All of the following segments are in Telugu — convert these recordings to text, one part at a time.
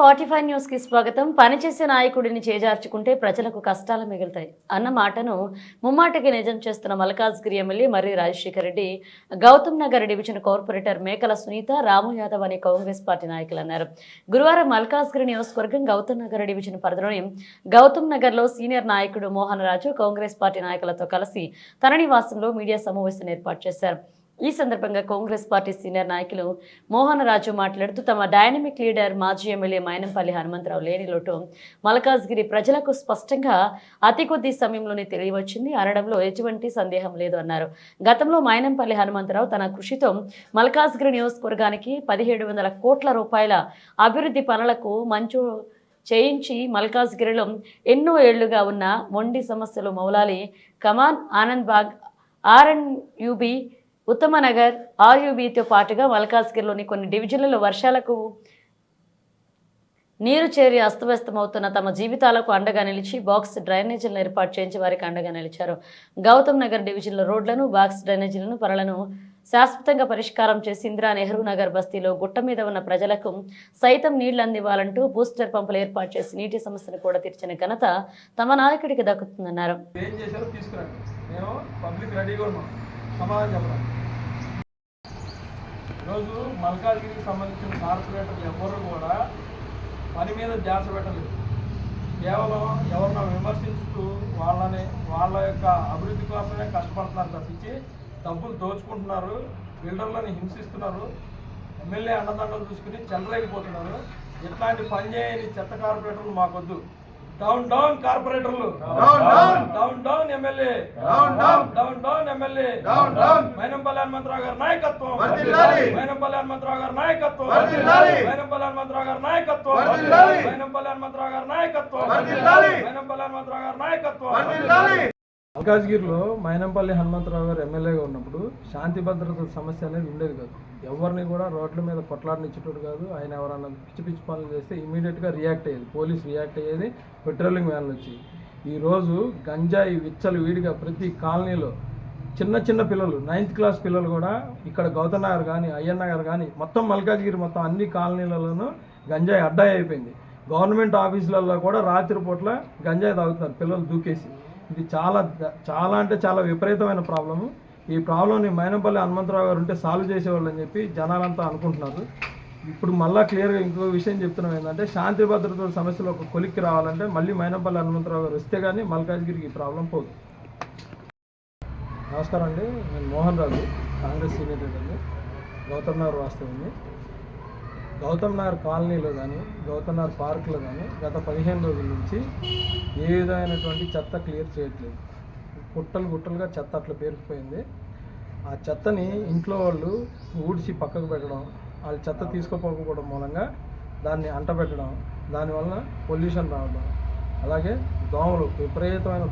45 న్యూస్ కి స్వాగతం. పనిచేసే నాయకుడిని చేజార్చుకుంటే ప్రజలకు కష్టాలు మిగులుతాయి అన్న మాటను ముమ్మాటికి నిజం చేస్తున్న మల్కాజ్గిరి ఎమ్మెల్యే మర్రి రాజశేఖర రెడ్డి గౌతమ్ నగర్ డివిజన్ కార్పొరేటర్ మేకల సునీత, రాము యాదవ్ అనే కాంగ్రెస్ పార్టీ నాయకులు అన్నారు. గురువారం మల్కాజ్గిరి నియోజకవర్గం గౌతమ్ నగర్ డివిజన్ పరిధిలోని గౌతమ్ నగర్ లో సీనియర్ నాయకుడు మోహన్ రాజు కాంగ్రెస్ పార్టీ నాయకులతో కలిసి తన నివాసంలో మీడియా సమావేశం ఏర్పాటు చేశారు. ఈ సందర్భంగా కాంగ్రెస్ పార్టీ సీనియర్ నాయకులు మోహన్ రాజు మాట్లాడుతూ తమ డైనమిక్ లీడర్ మాజీ ఎమ్మెల్యే మైనంపల్లి హనుమంతరావు లేని లోటు మల్కాజ్గిరి ప్రజలకు స్పష్టంగా అతి కొద్ది సమయంలోనే తెలియవచ్చింది అనడంలో ఎటువంటి సందేహం లేదు అన్నారు. గతంలో మైనంపల్లి హనుమంతరావు తన కృషితో మల్కాజ్గిరి నియోజకవర్గానికి 1700 కోట్ల రూపాయల అభివృద్ధి పనులకు మంచు చేయించి మల్కాజ్గిరిలో ఎన్నో ఏళ్లుగా ఉన్న మొండి సమస్యలు మౌలాలి, కమాన్, ఆనంద్ బాగ్, ఆర్ఎన్యుబి, ఉత్తమనగర్, ఆర్యుబితో పాటుగా మల్కాజ్గిరిలోని కొన్ని డివిజన్లలో వర్షాలకు నీరు చేరి అస్తవ్యస్తమవుతున్న తమ జీవితాలకు అండగా నిలిచి బాక్స్ డ్రైనేజీలను ఏర్పాటు చేయించి వారికి అండగా నిలిచారు. గౌతమ్ నగర్ డివిజన్లో రోడ్లను, బాక్స్ డ్రైనేజీలను, పనులను శాశ్వతంగా పరిష్కారం చేసి ఇందిరా నెహ్రూ నగర్ బస్తీలో గుట్ట మీద ఉన్న ప్రజలకు సైతం నీళ్లు అందివ్వాలంటూ బూస్టర్ పంపులు ఏర్పాటు చేసి నీటి సమస్యను కూడా తీర్చిన ఘనత తమ నాయకుడికి దక్కుతుందన్నారు. ఈరోజు మల్కాజ్గిరికి సంబంధించిన కార్పొరేటర్లు ఎవరు కూడా పని మీద ధ్యాస పెట్టలేదు. కేవలం ఎవరినో విమర్శిస్తూ వాళ్ళ యొక్క అభివృద్ధి కోసమే కష్టపడుతున్నారు తప్పించి డబ్బులు దోచుకుంటున్నారు, బిల్డర్లను హింసిస్తున్నారు, ఎమ్మెల్యే అండదండలు చూసుకుని చెలరైపోతున్నారు. ఇట్లాంటి పని చేయని చెత్త కార్పొరేటర్లు మాకొద్దు. డౌన్ డౌన్ కార్పొరేటర్లు, down down MLA, down down MLA, Mynampally Hanumantha Rao నాయకత్వం, మైనంపల్లి హనుమంతరావు గారి నాయకత్వం, మైనంపల్లి హనుమంతరావు గారి నాయకత్వం, మైనంపల్లి హనుమంతరావు గారి నాయకత్వం, మైనంపల్లి హనుమంతరావు గారి నాయకత్వం. మల్కాజ్గిరిలో మైనంపల్లి హనుమంతరావు గారు ఎమ్మెల్యేగా ఉన్నప్పుడు శాంతి భద్రతల సమస్య అనేది ఉండేది కాదు. ఎవరిని కూడా రోడ్ల మీద కొట్లాడనిచ్చేటోడు కాదు. ఆయన ఎవరన్నా పిచ్చి పిచ్చి పనులు చేస్తే ఇమీడియట్గా రియాక్ట్ అయ్యేది, పోలీస్ రియాక్ట్ అయ్యేది, పెట్రోలింగ్ వ్యాన్లు వచ్చి. ఈరోజు గంజాయి విచ్చలు వీడిగా ప్రతి కాలనీలో చిన్న చిన్న పిల్లలు, 9th క్లాస్ పిల్లలు కూడా ఇక్కడ గౌతమ్ నగర్ కానీ, అయ్యన్ నగర్ కానీ, మొత్తం మల్కాజ్గిరి మొత్తం అన్ని కాలనీలలోనూ గంజాయి అడ్డాయి అయిపోయింది. గవర్నమెంట్ ఆఫీసులలో కూడా రాత్రి పూట్ల గంజాయి తాగుతున్నారు పిల్లలు దూకేసి. ఇది చాలా అంటే చాలా విపరీతమైన ప్రాబ్లము. ఈ ప్రాబ్లంని మైనంపల్లి హనుమంతరావు గారు ఉంటే సాల్వ్ చేసేవాళ్ళు అని చెప్పి జనాలంతా అనుకుంటున్నారు. ఇప్పుడు మళ్ళీ క్లియర్గా ఇంకో విషయం చెప్తున్నాం ఏంటంటే, శాంతి భద్రతల సమస్యలు ఒక కొలిక్కి రావాలంటే మళ్ళీ మైనంపల్లి హనుమంతరావు గారు వస్తే కానీ మల్కాజ్గిరికి ఈ ప్రాబ్లం పోదు. నమస్కారం అండి, నేను మోహన్ రాజు, కాంగ్రెస్ సీనియర్ లీడర్ని, గౌతమ్ నగర్ వాస్తవండి. గౌతమ్ నగర్ కాలనీలో కానీ, గౌతమ్ నగర్ పార్కులో కానీ గత 15 రోజుల నుంచి ఏ విధమైనటువంటి చెత్త క్లియర్ చేయట్లేదు. గుట్టలుగా చెత్త అట్లా పేరుకుపోయింది. ఆ చెత్తని ఇంట్లో వాళ్ళు ఊడ్చి పక్కకు పెట్టడం, వాళ్ళు చెత్త తీసుకోకపోవడం మూలంగా దాన్ని అంటబెట్టడం, దానివల్ల పొల్యూషన్ రావడం, అలాగే దోమలు, విపరీతమైన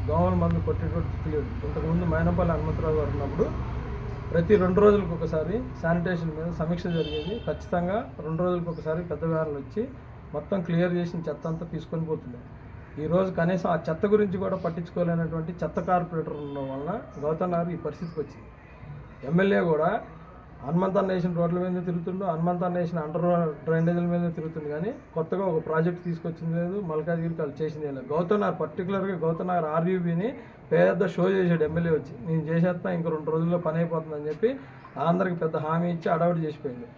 దోమల మందు కొట్టేటువంటి దిక్కులేదు. ఇంతకుముందు మైనంపల్లి హనుమంతరావు గారు ఉన్నప్పుడు ప్రతి 2 రోజులకు ఒకసారి శానిటేషన్ మీద సమీక్ష జరిగేది. ఖచ్చితంగా 2 రోజులకు ఒకసారి పెద్ద వ్యాన్లు వచ్చి మొత్తం క్లియర్ చేసిన చెత్త అంతా తీసుకొని పోతున్నాయి. ఈరోజు కనీసం ఆ చెత్త గురించి కూడా పట్టించుకోలేనటువంటి చెత్త కార్పొరేటర్ ఉండడం వలన గౌతమ్ నగర్ ఈ పరిస్థితికి వచ్చింది. ఎమ్మెల్యే కూడా హనుమంతన్ నేషన్ రోడ్ల మీద తిరుగుతుండు, హనుమంతన్ నేషన్ అండర్ డ్రైనేజీల మీద తిరుగుతుంది, కానీ కొత్తగా ఒక ప్రాజెక్ట్ తీసుకొచ్చింది లేదు, మల్కాజ్గిరికి వాళ్ళు చేసింది లేదు. గౌతమ్ నగర్ పర్టికులర్గా గౌతమ్ నగర్ ఆర్యూబీని పెద్ద షో చేశాడు ఎమ్మెల్యే వచ్చి. నేను చేసేస్తా, ఇంక 2 రోజుల్లో పని అయిపోతుందని చెప్పి అందరికి పెద్ద హామీ ఇచ్చి అడవుడు చేసిపోయింది.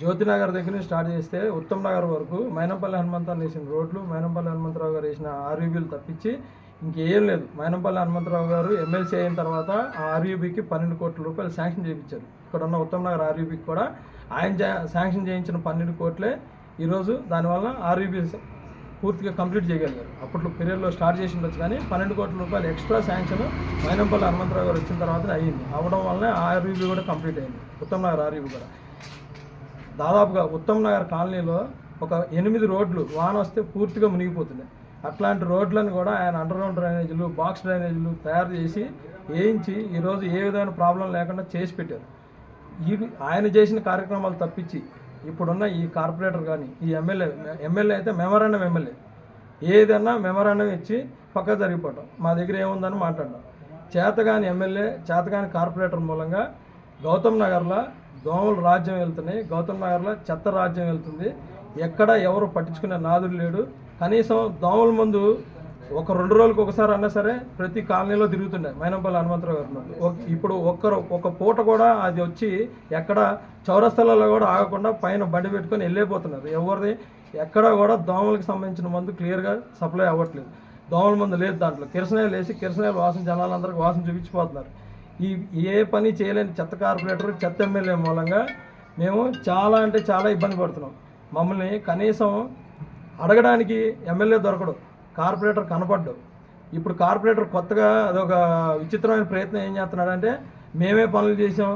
జ్యోతినగర్ దగ్గర నుంచి స్టార్ట్ చేస్తే ఉత్తమ్ నగర్ వరకు మైనంపల్లి హనుమంతరావు వేసిన రోడ్లు, మైనంపల్లి హనుమంతరావు గారు వేసిన ఆర్యూబీలు తప్పించి ఇంకేం లేదు. మైనంపల్లి హనుమంతరావు గారు ఎమ్మెల్సీ అయిన తర్వాత ఆ ఆర్యూబీకి 12 కోట్ల రూపాయలు శాంక్షన్ చేయించారు. ఇక్కడ ఉన్న ఉత్తమ్ నగర్ ఆర్యూబీకి కూడా ఆయన శాంక్షన్ చేయించిన 12 కోట్లే ఈరోజు దానివల్ల ఆర్యూబీ పూర్తిగా కంప్లీట్ చేయగలిగారు. అప్పట్లో పీరియడ్లో స్టార్ట్ చేసి ఉండొచ్చు, కానీ 12 కోట్ల రూపాయలు ఎక్స్ట్రా శాంక్షన్ మైనంపల్లి హనుమంతరావు గారు వచ్చిన తర్వాత అయ్యింది. అవ్వడం వల్లనే ఆర్యూబీ కూడా కంప్లీట్ అయింది, ఉత్తమ్ నగర్ ఆర్యూబీ కూడా. దాదాపుగా ఉత్తమ్ నగర్ కాలనీలో ఒక 8 రోడ్లు వాన వస్తే పూర్తిగా మునిగిపోతున్నాయి. అట్లాంటి రోడ్లను కూడా ఆయన అండర్గ్రౌండ్ డ్రైనేజీలు, బాక్స్ డ్రైనేజీలు తయారు చేసి వేయించి ఈరోజు ఏ విధమైన ప్రాబ్లం లేకుండా చేసి పెట్టారు. ఆయన చేసిన కార్యక్రమాలు తప్పించి ఇప్పుడున్న ఈ కార్పొరేటర్ కానీ, ఈ ఎమ్మెల్యే అయితే మెమరాండం ఎమ్మెల్యే, ఏదన్నా మెమరాండం ఇచ్చి పక్క జరిగిపోవటం, మా దగ్గర ఏముందని మాట్లాడడం. చేతగాని ఎమ్మెల్యే, చేతగాని కార్పొరేటర్ మూలంగా గౌతమ్ నగర్లో దోమలు రాజ్యం వెళ్తున్నాయి, గౌతమ్ నగర్లో చెత్త రాజ్యం వెళ్తుంది. ఎక్కడ ఎవరు పట్టించుకునే నాదుడు లేడు. కనీసం దోమల మందు ఒక 2 రోజులకు ఒకసారి అన్నా సరే ప్రతి కాలనీలో తిరుగుతుండే మైనంపల్లి హనుమంతరావు గారు. ఇప్పుడు ఒక పూట కూడా అది వచ్చి ఎక్కడ చౌరస్తాలలో కూడా ఆగకుండా పైన బండి పెట్టుకొని వెళ్ళిపోతున్నారు. ఎవరిది ఎక్కడ కూడా దోమలకు సంబంధించిన మందు క్లియర్గా సప్లై అవ్వట్లేదు. దోమల మందు లేదు దాంట్లో. కిరసనాయిలు వేసి కిరసనాయిలు వాసన జనాలందరికీ వాసన చూపించిపోతున్నారు. ఏ పని చేయలేని చెత్త కార్పొరేటర్, చెత్త ఎమ్మెల్యే మూలంగా మేము చాలా అంటే చాలా ఇబ్బంది పడుతున్నాం. మమ్మల్ని కనీసం అడగడానికి ఎమ్మెల్యే దొరకడు, కార్పొరేటర్ కనపడ్డు. ఇప్పుడు కార్పొరేటర్ కొత్తగా అదొక విచిత్రమైన ప్రయత్నం ఏం చేస్తున్నాడంటే, మేమే పనులు చేసాం,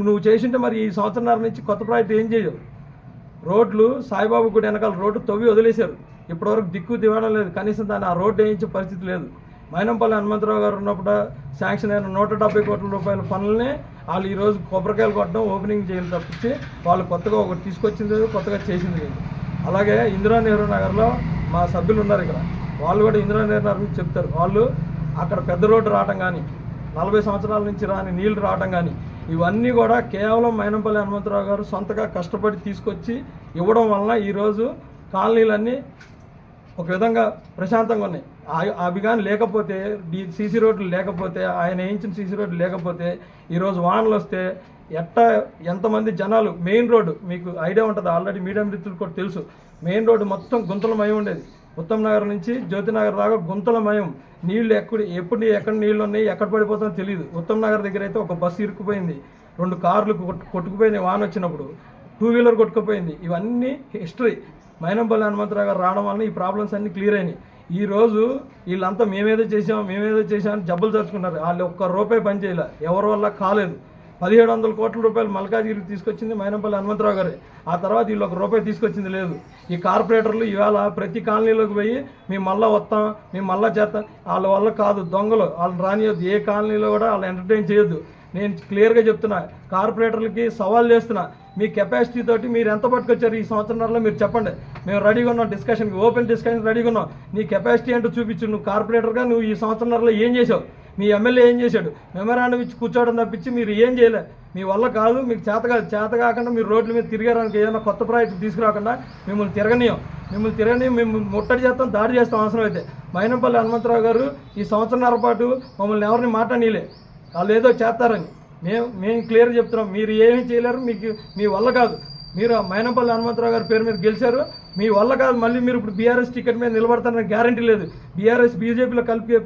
నువ్వు చేసింటే మరి ఈ సంవత్సరంన్నర నుంచి కొత్త ప్రాజెక్ట్ ఏం చేయవు. రోడ్లు సాయిబాబు గుడి వెనకాల రోడ్డు తవ్వి వదిలేశారు. ఇప్పటివరకు దిక్కు దివడం లేదు. కనీసం దాన్ని ఆ రోడ్డు వేయించే పరిస్థితి లేదు. మైనంపల్లి హనుమంతరావు గారు ఉన్నప్పుడు శాంక్షన్ అయిన 170 కోట్ల రూపాయల పనులనే వాళ్ళు ఈరోజు కొబ్బరికాయలు కొట్టడం, ఓపెనింగ్ చేయాలి తప్పించి వాళ్ళు కొత్తగా ఒకటి తీసుకొచ్చింది లేదు, కొత్తగా చేసింది లేదు. అలాగే ఇందిరా నెహ్రూ నగర్లో మా సభ్యులు ఉన్నారు ఇక్కడ, వాళ్ళు కూడా ఇందిరా నెహ్రూ నగర్ నుంచి చెప్తారు. వాళ్ళు అక్కడ పెద్ద రోడ్డు రావడం కానీ, 40 సంవత్సరాల నుంచి రాని నీళ్లు రావడం కానీ, ఇవన్నీ కూడా కేవలం మైనంపల్లి హనుమంతరావు గారు సొంతగా కష్టపడి తీసుకొచ్చి ఇవ్వడం వలన ఈరోజు కాలనీలన్నీ ఒక విధంగా ప్రశాంతంగా ఉన్నాయి. అవి కానీ లేకపోతే, సీసీ రోడ్లు లేకపోతే, ఆయన వేయించిన సీసీ రోడ్లు లేకపోతే ఈరోజు వానలు వస్తే ఎంతమంది జనాలు, మెయిన్ రోడ్డు మీకు ఐడియా ఉంటుంది, ఆల్రెడీ మీడియం మిత్రులు కూడా తెలుసు, మెయిన్ రోడ్డు మొత్తం గుంతలమయం ఉండేది. ఉత్తమ్ నగర్ నుంచి జ్యోతినగర్ దాకా గుంతలమయం. నీళ్లు ఎక్కడ నీళ్లు ఉన్నాయి, ఎక్కడ పడిపోతుందో తెలియదు. ఉత్తమ్ నగర్ దగ్గర అయితే ఒక బస్సు ఇరుక్కుపోయింది, 2 కార్లు కొట్టుకుపోయినాయి వాన వచ్చినప్పుడు, 2 వీలర్ కొట్టుకుపోయింది. ఇవన్నీ హిస్టరీ. మైనంపల్లి హనుమంతరావు గారు రావడం వల్ల ఈ ప్రాబ్లమ్స్ అన్నీ క్లియర్ అయినాయి. ఈరోజు వీళ్ళంతా మేమేదో చేసామని జబ్బులు తెచ్చుకున్నారు. వాళ్ళు ఒక్క రూపాయి పని చేయలే, ఎవరి వల్ల కాలేదు. 1700 కోట్ల రూపాయలు మల్కాజిగిరికి తీసుకొచ్చింది మైనంపల్లి హనుమంతరావు గారే. ఆ తర్వాత వీళ్ళు 1 రూపాయి తీసుకొచ్చింది లేదు. ఈ కార్పొరేటర్లు ఇవాళ ప్రతి కాలనీలోకి పోయి మేము మళ్ళీ వస్తాం, మేము మళ్ళీ చేస్తాం, వాళ్ళ వల్ల కాదు, దొంగలు, వాళ్ళని రానియొద్దు, ఏ కాలనీలో కూడా వాళ్ళు ఎంటర్టైన్ చేయొద్దు. నేను క్లియర్గా చెప్తున్నా, కార్పొరేటర్లకి సవాల్ చేస్తున్నా, మీ కెపాసిటీ తోటి మీరు ఎంత పట్టుకొచ్చారు ఈ సంవత్సరంలో మీరు చెప్పండి. మేము రెడీగా ఉన్నాం డిస్కషన్కి, ఓపెన్ డిస్కషన్ రెడీగా ఉన్నాం. నీ కెపాసిటీ ఏంటో చూపించు. నువ్వు కార్పొరేటర్గా నువ్వు ఈ సంవత్సరంలో ఏం చేసావు, మీ ఎమ్మెల్యే ఏం చేశాడు, మెమరాండం ఇచ్చి కూర్చోవడం తప్పించి మీరు ఏం చేయలే. మీ వల్ల కాదు, మీకు చేత కాకుండా మీరు రోడ్ల మీద తిరిగారానికి ఏదైనా కొత్త ప్రాజెక్టు తీసుకురాకుండా మిమ్మల్ని తిరగనీయం, మేము ముట్టడి చేస్తాం, దాడి చేస్తాం అవసరం అయితే. మైనంపల్లి హనుమంతరావు గారు ఈ సంవత్సరంన్నర పాటు మమ్మల్ని ఎవరిని మాట్లాడనీలే, వాళ్ళు ఏదో చేస్తారని. మేము క్లియర్గా చెప్తున్నాం, మీరు ఏమీ చేయలేరు, మీ వల్ల కాదు. మీరు మైనంపల్లి హనుమంతరావు గారి పేరు మీద గెలిచారు, మీ వల్ల కాదు. మళ్ళీ మీరు ఇప్పుడు బీఆర్ఎస్ టికెట్ మీద నిలబడతారని గ్యారంటీ లేదు. బీఆర్ఎస్ బీజేపీలో కలిపే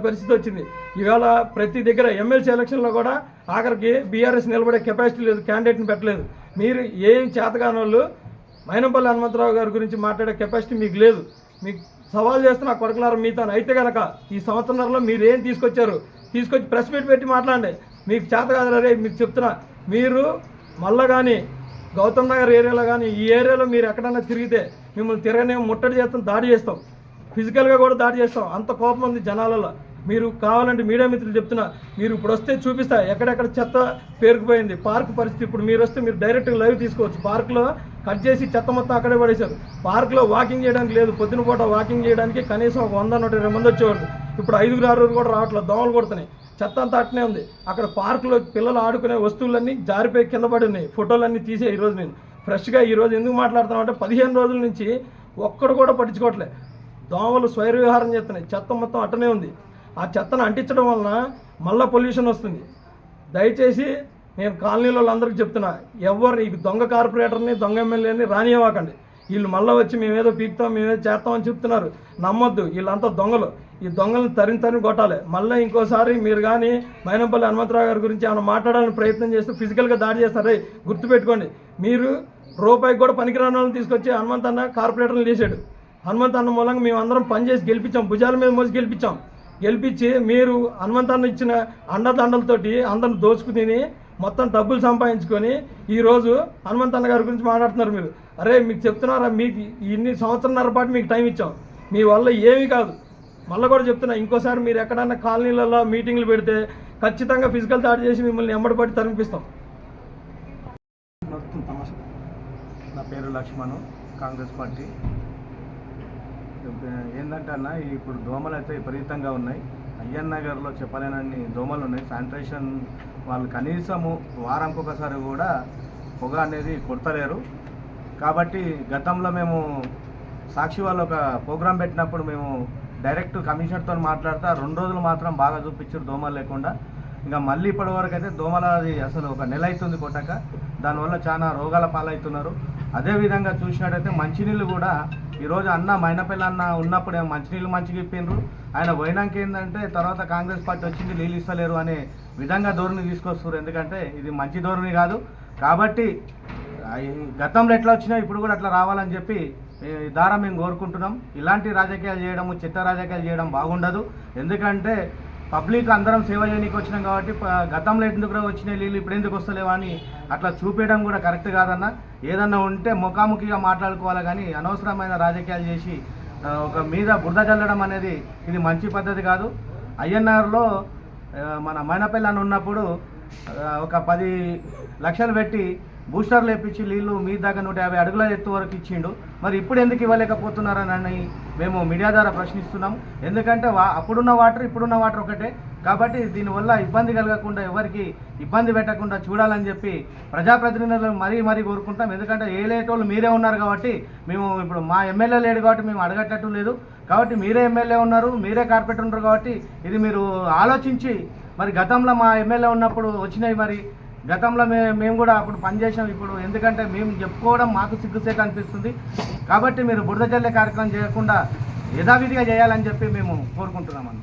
పరిస్థితి వచ్చింది. ఇవాళ ప్రతి దగ్గర ఎమ్మెల్సీ ఎలక్షన్లో కూడా ఆఖరికి బీఆర్ఎస్ నిలబడే కెపాసిటీ లేదు, క్యాండిడేట్ని పెట్టలేదు. మీరు ఏం చేతగాని వాళ్ళు మైనంపల్లి హనుమంతరావు గారి గురించి మాట్లాడే కెపాసిటీ మీకు లేదు. మీకు సవాల్ చేస్తున్నా కొడకలారా మీతో. అయితే కనుక ఈ సంవత్సరంలో మీరు ఏం తీసుకొచ్చి ప్రెస్ మీట్ పెట్టి మాట్లాడండి. మీకు చేత కాదు రే, మీకు చెప్తున్నా, మీరు మళ్ళా కానీ గౌతమ్ నగర్ ఏరియాలో కానీ ఈ ఏరియాలో మీరు ఎక్కడన్నా తిరిగితే మిమ్మల్ని తిరగనేమో, ముట్టడి చేస్తాం, దాడి చేస్తాం, ఫిజికల్గా కూడా దాడి చేస్తాం. అంత కోపం ఉంది జనాలలో. మీరు కావాలంటే మీడియా మిత్రులు చెప్తున్నా, మీరు ఇప్పుడు వస్తే చూపిస్తా ఎక్కడెక్కడ చెత్త పేరుకుపోయింది. పార్క్ పరిస్థితి ఇప్పుడు మీరు వస్తే మీరు డైరెక్ట్గా లైవ్ తీసుకోవచ్చు. పార్క్లో కట్ చేసి చెత్త మొత్తం అక్కడే పడేశారు. పార్క్లో వాకింగ్ చేయడానికి లేదు, పొద్దున పూట వాకింగ్ చేయడానికి కనీసం 100-120 మంది వచ్చేవాళ్ళు. ఇప్పుడు 5-6 కూడా రావట్లేదు, దోమలు కొడుతున్నాయి, చెత్త అంతా అట్నే ఉంది. అక్కడ పార్కులో పిల్లలు ఆడుకునే వస్తువులన్నీ జారిపోయి కింద పడి ఉన్నాయి. ఫోటోలన్నీ తీసే ఈరోజు నేను ఫ్రెష్గా ఈరోజు ఎందుకు మాట్లాడుతున్నామంటే 15 రోజుల నుంచి ఒక్కడు కూడా పట్టించుకోవట్లే. దోమలు స్వైర విహారం చేస్తున్నాయి, చెత్త మొత్తం అట్టనే ఉంది. ఆ చెత్తను అంటించడం వలన మళ్ళీ పొల్యూషన్ వస్తుంది. దయచేసి నేను కాలనీలో వాళ్ళందరికీ చెప్తున్నా, ఎవరు ఈ దొంగ కార్పొరేటర్ని, దొంగ ఎమ్మెల్యేని రానియవాకండి. వీళ్ళు మళ్ళీ వచ్చి మేమేదో పీకుతాం, మేమేదో చేస్తామని చెప్తున్నారు. నమ్మొద్దు, వీళ్ళంతా దొంగలు. ఈ దొంగలను తరిని కొట్టాలి. మళ్ళీ ఇంకోసారి మీరు కానీ మైనంపల్లి హనుమంతరావు గారి గురించి ఏమైనా మాట్లాడాలని ప్రయత్నం చేస్తూ ఫిజికల్గా దాడి చేస్తారు. గుర్తుపెట్టుకోండి, మీరు రూపాయికి కూడా పనికిరాని వాళ్ళని తీసుకొచ్చి హనుమంత్ అన్న కార్పొరేటర్లు చేశాడు. హనుమంత్ అన్న మూలంగా మేము అందరం పనిచేసి గెలిపించాం, భుజాల మీద మోసి గెలిపించి మీరు హనుమంత్ అన్న ఇచ్చిన అండదండలతోటి అందరిని దోచుకు తిని మొత్తం డబ్బులు సంపాదించుకొని ఈరోజు హనుమంత్ అన్న గారి గురించి మాట్లాడుతున్నారు. మీరు అరే మీకు చెప్తున్నారా, మీకు ఇన్ని సంవత్సరంన్నర పాటు మీకు టైం ఇచ్చాం, మీ వల్ల ఏమీ కాదు. మళ్ళీ కూడా చెప్తున్నా, ఇంకోసారి మీరు ఎక్కడన్నా కాలనీలలో మీటింగ్లు పెడితే ఖచ్చితంగా ఫిజికల్ దాడి చేసి మిమ్మల్ని ఎంబడిపడి తరిపిస్తాం. నా పేరు లక్ష్మణు, కాంగ్రెస్ పార్టీ. ఏంటంటే అన్న, ఇప్పుడు దోమలు అయితే విపరీతంగా ఉన్నాయి. అయ్యన్ నగర్లో చెప్పలేనన్ని దోమలు ఉన్నాయి. శానిటేషన్ వాళ్ళు కనీసము వారానికి ఒకసారి కూడా పొగ అనేది కొడతలేరు. కాబట్టి గతంలో మేము సాక్షి వాళ్ళు ఒక ప్రోగ్రాం పెట్టినప్పుడు మేము డైరెక్ట్ కమిషనర్తో మాట్లాడితే 2 రోజులు మాత్రం బాగా చూపించారు దోమలు లేకుండా. ఇంకా మళ్ళీ ఇప్పటి వరకు అయితే దోమలది అసలు 1 నెల అవుతుంది కొట్టక, దానివల్ల చాలా రోగాల పాలవుతున్నారు. అదేవిధంగా చూసినట్టయితే మంచినీళ్ళు కూడా ఈరోజు అన్న మైనపల్లి అన్న ఉన్నప్పుడు మంచినీళ్ళు మంచిగా ఇప్పిండ్రు, ఆయన పోయినాక ఏంటంటే తర్వాత కాంగ్రెస్ పార్టీ వచ్చింది నీళ్ళు ఇస్తలేరు అనే విధంగా ధోరణి తీసుకొస్తారు. ఎందుకంటే ఇది మంచి ధోరణి కాదు. కాబట్టి గతంలో ఎట్లా వచ్చినా ఇప్పుడు కూడా అట్లా రావాలని చెప్పి ద్వారా మేము కోరుకుంటున్నాం. ఇలాంటి రాజకీయాలు చేయడము, చెత్త రాజకీయాలు చేయడం బాగుండదు. ఎందుకంటే పబ్లిక్ అందరం సేవ చేయడానికి వచ్చినాం కాబట్టి గతంలో ఎందుకు వచ్చిన నీళ్ళు ఇప్పుడు ఎందుకు వస్తలేవా అని అట్లా చూపించడం కూడా కరెక్ట్ కాదన్న. ఏదన్నా ఉంటే ముఖాముఖిగా మాట్లాడుకోవాలి, కానీ అనవసరమైన రాజకీయాలు చేసి ఒక మీద బురద చల్లడం అనేది ఇది మంచి పద్ధతి కాదు. అయ్యన్నగర్లో మన మైనపల్లి అని ఉన్నప్పుడు ఒక 10 లక్షలు పెట్టి బూస్టర్లు వేపించి నీళ్ళు మీ దాకా 150 అడుగుల ఎత్తు వరకు ఇచ్చిండు. మరి ఇప్పుడు ఎందుకు ఇవ్వలేకపోతున్నారని మేము మీడియా ద్వారా ప్రశ్నిస్తున్నాం. ఎందుకంటే అప్పుడున్న వాటర్ ఇప్పుడున్న వాటర్ ఒకటే కాబట్టి దీనివల్ల ఇబ్బంది కలగకుండా, ఎవరికి ఇబ్బంది పెట్టకుండా చూడాలని చెప్పి ప్రజాప్రతినిధులను మరీ కోరుకుంటాం. ఎందుకంటే ఏలేటోళ్ళు మీరే ఉన్నారు కాబట్టి మేము ఇప్పుడు మా ఎమ్మెల్యే లేడు కాబట్టి మేము అడగట్టట్టు లేదు. కాబట్టి మీరే ఎమ్మెల్యే ఉన్నారు, మీరే కార్పొరేటర్ ఉన్నారు కాబట్టి ఇది మీరు ఆలోచించి, మరి గతంలో మా ఎమ్మెల్యే ఉన్నప్పుడు వచ్చినాయి, మరి గతంలో మేము కూడా అప్పుడు పనిచేసాం. ఇప్పుడు ఎందుకంటే మేము చెప్పుకోవడం మాకు సిగ్గుసేట అనిపిస్తుంది. కాబట్టి మీరు బురద జల్లే కార్యక్రమం చేయకుండా యథావిధిగా చేయాలని చెప్పి మేము కోరుకుంటున్నామని.